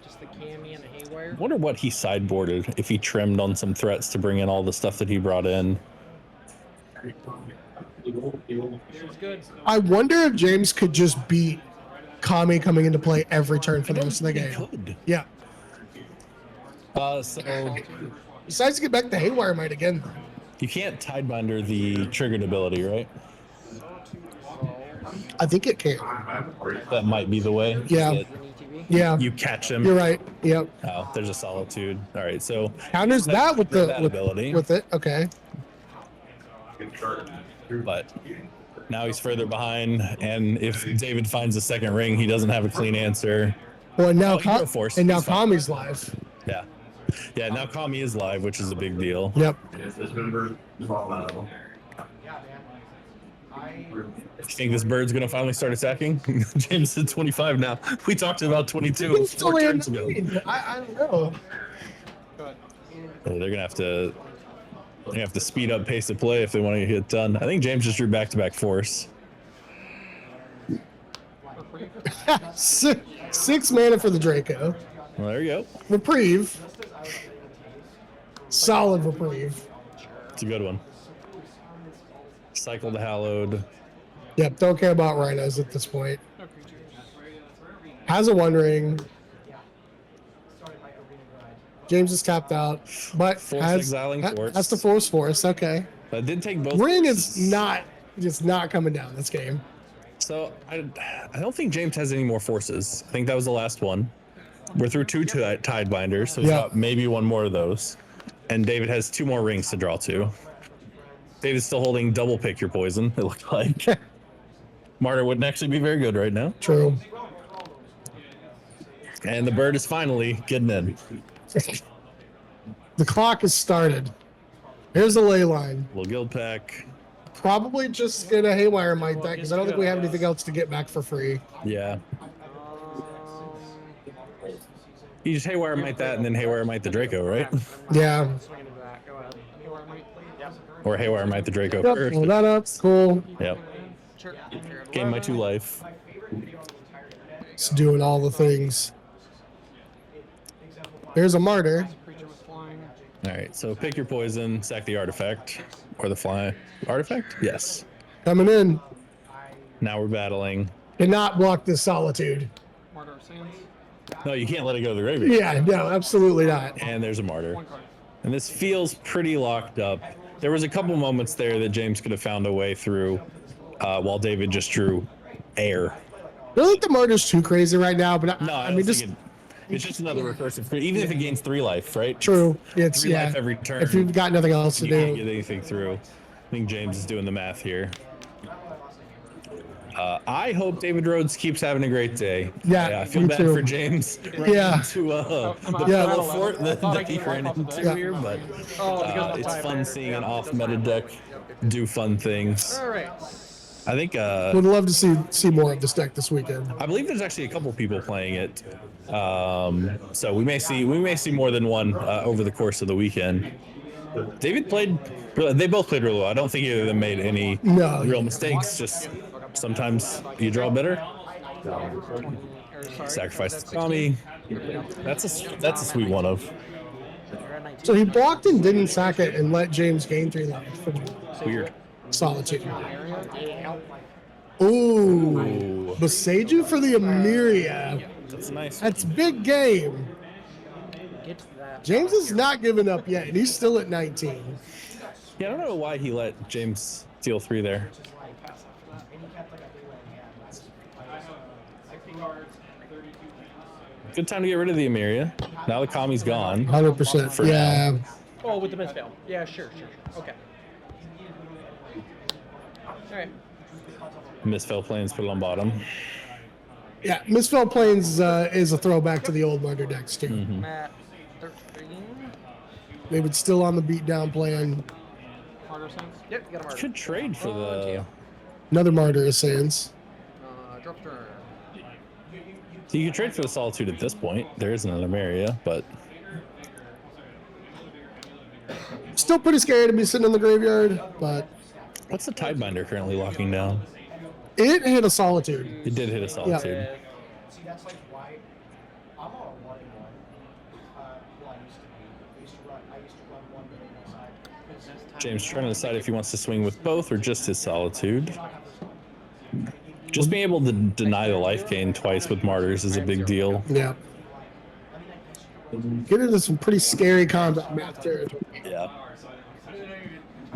Just the Cammy and the Haywire. Wonder what he sideboarded if he trimmed on some threats to bring in all the stuff that he brought in. Seems good. I wonder if James could just beat Kami coming into play every turn for the rest of the game. Could. Yeah. So Decides to get back the Haywire Might again. you can't Tidebinder the triggered ability, right? I think it can. That might be the way. Yeah. That An ETB. Yeah. you catch him. You're right. Yep. Oh, there's a solitude. All right, so Counters that with that ability. with it. Okay. But now he's further behind, and if David finds a second ring, he doesn't have a clean answer. Well, now Oh, Hero Force. and now He's fine. Kami's live. Yeah. Yeah, now Kami is live, which is a big deal. Yep. You think this bird's gonna finally start attacking? James is 25 now. We talked about 22 It's 4 only turns ago. I don't know. Go ahead. They're gonna have to speed up pace of play if they want to get it done. I think James just drew back-to-back force. Six mana for the Draco. Well, there you go. Reprieve. Solid reprieve. It's a good one. Cycle the Hallowed. Yep. Don't care about Rhinos at this point. No creatures. Has a One Ring. James is tapped out, but Force has exiling Force. That's the Force. Okay. But did take both. Ring is not just not coming down this game. So I don't think James has any more forces. I think that was the last one. We're through 2 Tidebinders, so he's Yeah. got maybe one more of those. And David has 2 more rings to draw to. David's still holding double pick your poison, it looked like. Martyr wouldn't actually be very good right now. True. And the bird is finally getting in. The clock has started. Here's the ley line. Little guild pack. Probably just gonna Haywire Might that because I don't think we have anything else to get back for free. Yeah. You just Haywire Might that and then Haywire Might the Draco, right? Yeah. Swing into that. Go ahead. Haywire Might. Or Haywire Might the Draco Yep, first. pull that up. Cool. Yep. Sure. Gain my 2 life. It's doing all the things. There's a Martyr. Creature with flying. All right, so pick your poison, sack the artifact, or the fly. Artifact? Yes. Coming in. Now we're battling. Cannot block this Solitude. Martyr of Sands. No, you can't let it go to the graveyard. Yeah, no, absolutely not. And there's a martyr. One card. And this feels pretty locked up. There was a couple moments there that James could have found a way through while David just drew air. I don't think the Martyr's too crazy right now, but No, I mean, don't think it's just another recursive. Even if it gains 3 life, right? true. It's 3 yeah. life every turn. If you've got nothing else to You can't do, get anything through. I think James is doing the math here. I hope David Rhodes keeps having a great day. Yeah, I feel me bad too. for James running Yeah. into I'm the out Yeah. of fellow that fort 11. I thought I that he could ran wipe off of into that. here, but Oh, because of the it's fun tiebreaker. seeing Yeah, an off doesn't meta matter. deck Yep. do fun things. All right. I think Would love to see more of this deck this weekend. I believe there's actually a couple people playing it, so we may see more than one over the course of the weekend. David played; they both played really well. I don't think either of them made any No. real mistakes. Just sometimes you draw better. Sacrifice the Kami. That's a sweet one of. So he blocked and didn't sack it and let James gain 3 life from Weird. Solitude. Area. Ooh. Ooh. Beseju for the Emiria. That's nice. That's big game. Get that. James is not giving up yet, and he's still at 19. Yeah, I don't know why he let James deal 3 there. Good time to get rid of the Emiria. Now the Kami's gone. 100%. For Yeah. Oh, with the misfail. Yeah, sure. Okay. All right. Misfell Plains put it on bottom. Yeah. Misfell Plains is a throwback to the old Martyr decks, too. Matt 13. David's still on the beatdown plan. Martyr Saints. Yep, you got a mark. Could trade for the. Another Martyr is Sands. Drop turn. So you could trade for the Solitude at this point. There is another Emiria, but Still pretty scary to be sitting in the graveyard, but what's the Tidebinder currently locking down? it hit a Solitude. It did hit a Solitude. See, that's like why I'm on a 1-1. Well, I used to run 1 minute inside. James trying to decide if he wants to swing with both or just his Solitude. Just being able to deny the life gain twice with Martyrs is a big deal. Yeah. Get into some pretty scary combat math territory. Yeah.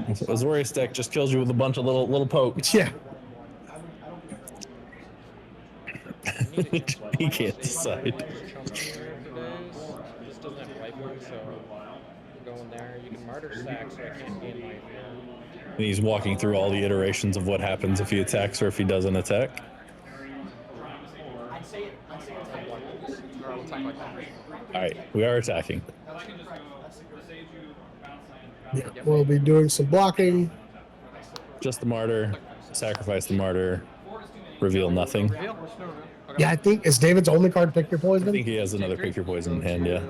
Azorius deck just kills you with a bunch of little pokes. Yeah. He can't decide. This doesn't have life one, so I'm going there. You can martyr stack, so I can't gain life. And he's walking through all the iterations of what happens if he attacks or if he doesn't attack. Or I'll attack like that. All right, we are attacking. Yeah. We'll be doing some blocking. Just the Martyr, sacrifice the Martyr, reveal nothing. Reveal. Yeah, I think is David's only card pick your I poison. think he has another pick your poison in hand, yeah.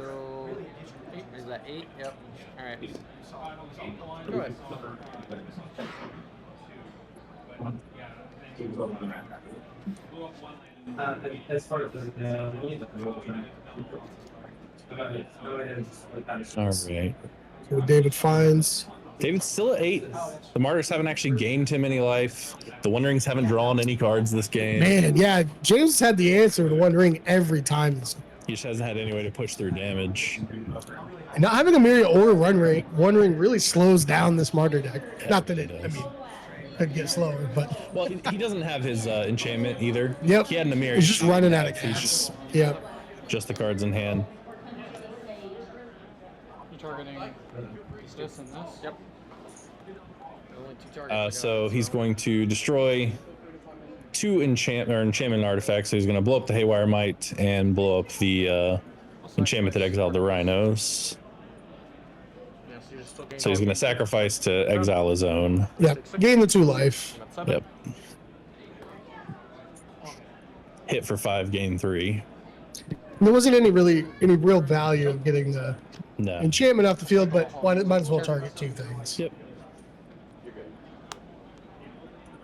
Is that 8? Yep. All right. Go ahead. As far as All right. So David finds. David's still at 8. The Martyrs haven't actually gained him any life. The Wonderings haven't drawn any cards this game. Man, yeah, James had the answer to One Ring every time. He just hasn't had any way to push through damage. And not having a Myria or One Ring really slows down this Martyr deck. Not that it, I mean, could get slower, but Well, he doesn't have his enchantment either. yep. He had an Emir. He's just running out of cats. Yep. Just the cards in hand. You targeting this and this? Yep. Only 2 targets. So he's going to destroy 2 enchantment artifacts. So he's going to blow up the Haywire Might and blow up the enchantment that exiled the Rhinos. Yeah, so you're still So he's going to sacrifice to exile his own. Yep. Gain the 2 life. Yep. Hit for 5, gain 3. There wasn't any real value of getting the No. enchantment off the field, but might as well target 2 things. Yep.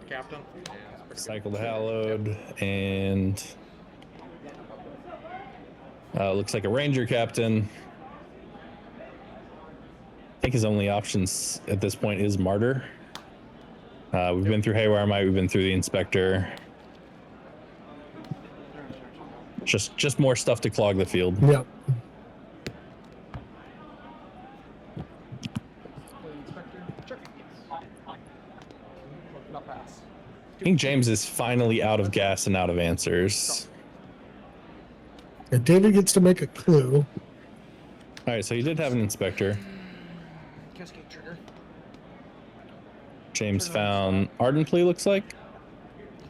Captain. Yeah, that's pretty Cycle the Hallowed and looks like a Ranger Captain. I think his only options at this point is Martyr. We've been through Haywire Might, we've been through the Inspector. Just more stuff to clog the field. Yep. Not pass. I think James is finally out of gas and out of answers. And David gets to make a clue. All right, so he did have an Inspector. Cascade trigger. James found Ardent Plea, looks like.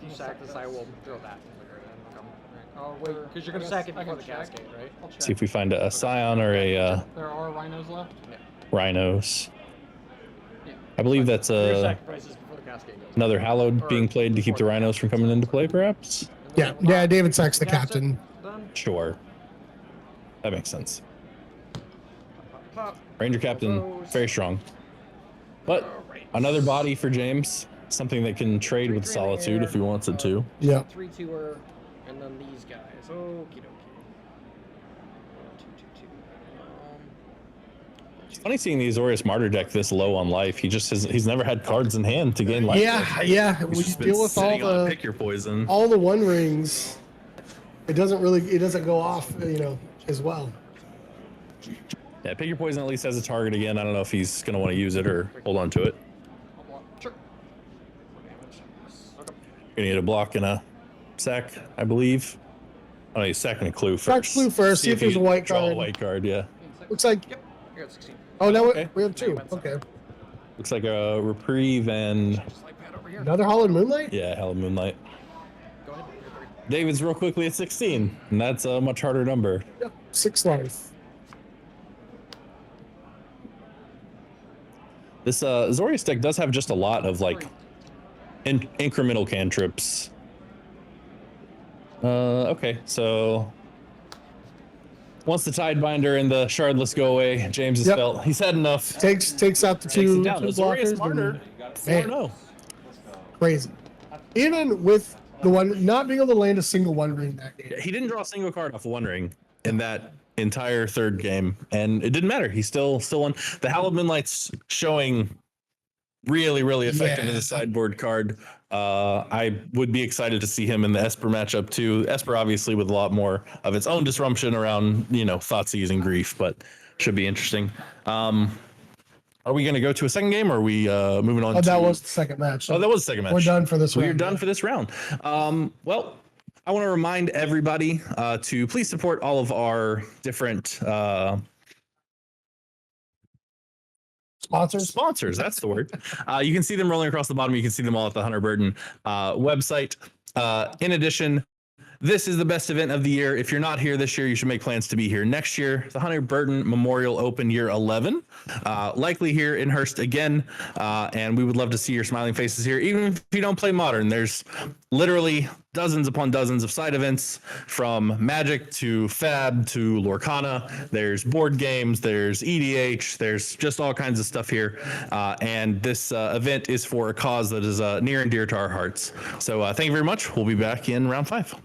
you sack this, I will throw that. Oh Or, wait, because you're I gonna guess sack it I before can the check. cascade, right? I'll check. See if we find a Scion or a There are rhinos left. Rhinos. Yeah. I believe that's Your a sacrifices before the cascade goes. another Hallowed being played to keep the Rhinos from coming into play, perhaps. Yeah, yeah. David sacks the Cast it, captain. Done. Sure. That makes sense. Pop. Ranger Captain, very strong. But another body for James. Something that can trade with Solitude if he wants it to. Yeah. 3-2er, and then these guys. Okie dokie. 2-2-2. It's funny seeing the Azorius Martyr deck this low on life. He's never had cards in hand to gain life. Yeah, yeah. We He's just been deal with sitting on all pick your poison. the one rings. It doesn't go off, as well. Yeah, pick your poison at least has a target again. I don't know if he's gonna want to use it or hold on to it. I'll block. Sure. 4 damage. Okay. You're gonna need a block and a sack, I believe. Oh, he's sacking a clue first. Sack clue first, see if there's you a white draw card. a white card, yeah. Looks like. Yep. You're at 16. Oh, now Okay. we have 2. Okay. Looks like a reprieve and Just like that over here. Another Hollowed Moonlight. yeah, Hell of Moonlight. Go ahead. You're 3. David's real quickly at 16, and that's a much harder number. Yep. 6 life. This Azorius deck does have just a lot of like incremental cantrips. Okay, so once the Tidebinder and the Shardless go away, James has Yep. felt he's had enough. Takes out the Takes two it down. blockers. Azorius Martyr, and- 4-0. Crazy. Even with the one not being able to land a single one ring that game. He didn't draw a single card off of One Ring in that entire third game, and it didn't matter. He still won. The Hallowed Moonlight's showing really effective as a sideboard card. I would be excited to see him in the Esper matchup too. Esper obviously with a lot more of its own disruption around Thoughtseize and Grief, but should be interesting. Are we going to go to a second game, or are we moving on? Oh, that to... was the second match. Oh, that was the second match. We're done for this We're round. done for this round. Well, I want to remind everybody to please support all of our different sponsors. That's the word. You can see them rolling across the bottom. You can see them all at the Hunter Burton website. In addition, this is the best event of the year. If you're not here this year, you should make plans to be here next year. The Hunter Burton Memorial Open Year 11, likely here in Hearst again. And we would love to see your smiling faces here, even if you don't play Modern. There's literally dozens upon dozens of side events, from Magic to Fab to Lorcana. There's board games, there's EDH, there's just all kinds of stuff here. And this event is for a cause that is near and dear to our hearts. So thank you very much. We'll be back in round 5.